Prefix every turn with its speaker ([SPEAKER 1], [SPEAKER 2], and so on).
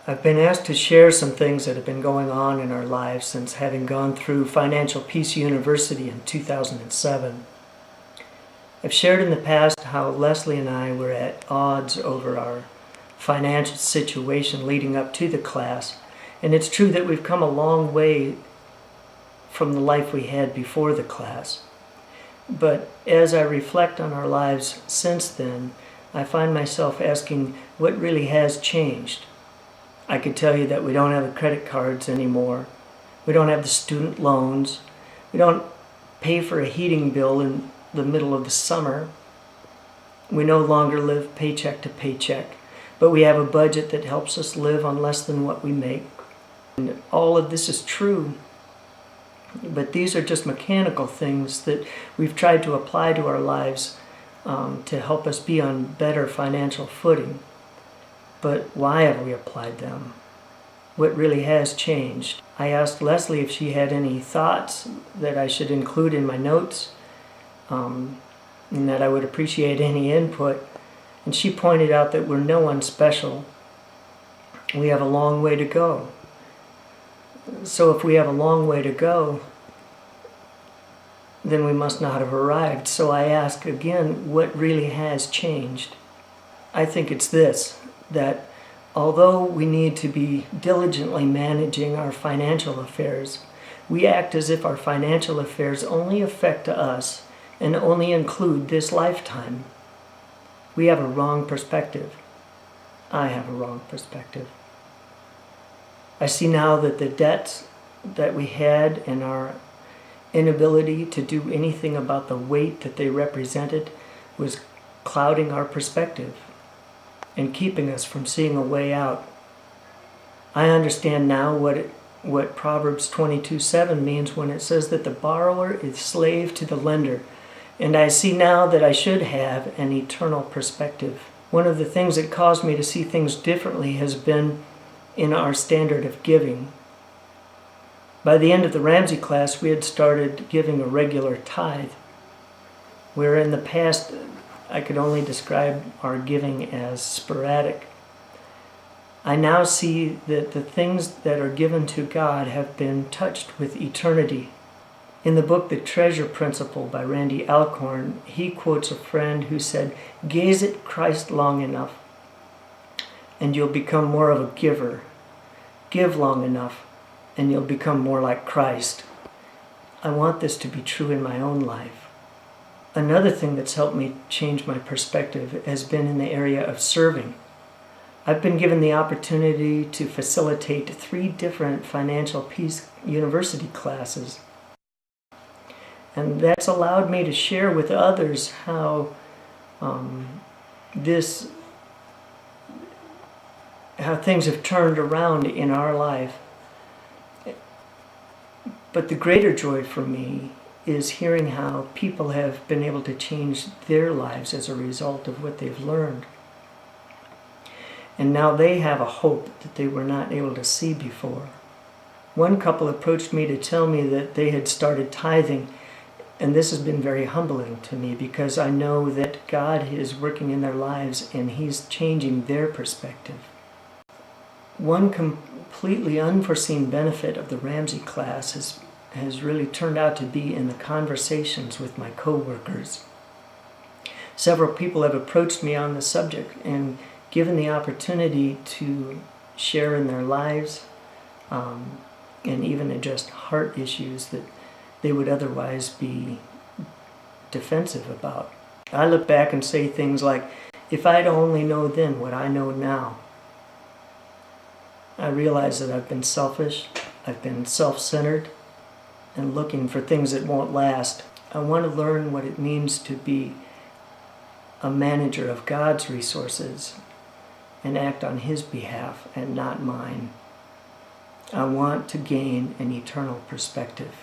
[SPEAKER 1] I've been asked to share some things that have been going on in our lives since having gone through Financial Peace University in 2007. I've shared in the past how Leslie and I were at odds over our financial situation leading up to the class, and it's true that we've come a long way from the life we had before the class. But as I reflect on our lives since then, I find myself asking what really has changed. I could tell you that we don't have the credit cards anymore. We don't have the student loans. We don't pay for a heating bill in the middle of the summer. We no longer live paycheck to paycheck, but we have a budget that helps us live on less than what we make. And all of this is true, but these are just mechanical things that we've tried to apply to our lives to help us be on better financial footing. But why have we applied them? What really has changed? I asked Leslie if she had any thoughts that I should include in my notes, and that I would appreciate any input. And she pointed out that we're no one special. We have a long way to go. So if we have a long way to go, then we must not have arrived. So I ask again, what really has changed? I think it's this, that although we need to be diligently managing our financial affairs, we act as if our financial affairs only affect us and only include this lifetime. We have a wrong perspective. I have a wrong perspective. I see now that the debts that we had and our inability to do anything about the weight that they represented was clouding our perspective and keeping us from seeing a way out. I understand now what Proverbs 22:7 means when it says that the borrower is slave to the lender. And I see now that I should have an eternal perspective. One of the things that caused me to see things differently has been in our standard of giving. By the end of the Ramsey class, we had started giving a regular tithe, where in the past I could only describe our giving as sporadic. I now see that the things that are given to God have been touched with eternity. In the book The Treasure Principle by Randy Alcorn, he quotes a friend who said, "Gaze at Christ long enough, and you'll become more of a giver. Give long enough, and you'll become more like Christ." I want this to be true in my own life. Another thing that's helped me change my perspective has been in the area of serving. I've been given the opportunity to facilitate 3 different Financial Peace University classes. And that's allowed me to share with others how things have turned around in our life. But the greater joy for me is hearing how people have been able to change their lives as a result of what they've learned. And now they have a hope that they were not able to see before. One couple approached me to tell me that they had started tithing, and this has been very humbling to me because I know that God is working in their lives and He's changing their perspective. One completely unforeseen benefit of the Ramsey class has really turned out to be in the conversations with my co-workers. Several people have approached me on the subject and given the opportunity to share in their lives and even address heart issues that they would otherwise be defensive about. I look back and say things like, if I'd only known then what I know now. I realize that I've been selfish, I've been self-centered, and looking for things that won't last. I want to learn what it means to be a manager of God's resources and act on His behalf and not mine. I want to gain an eternal perspective.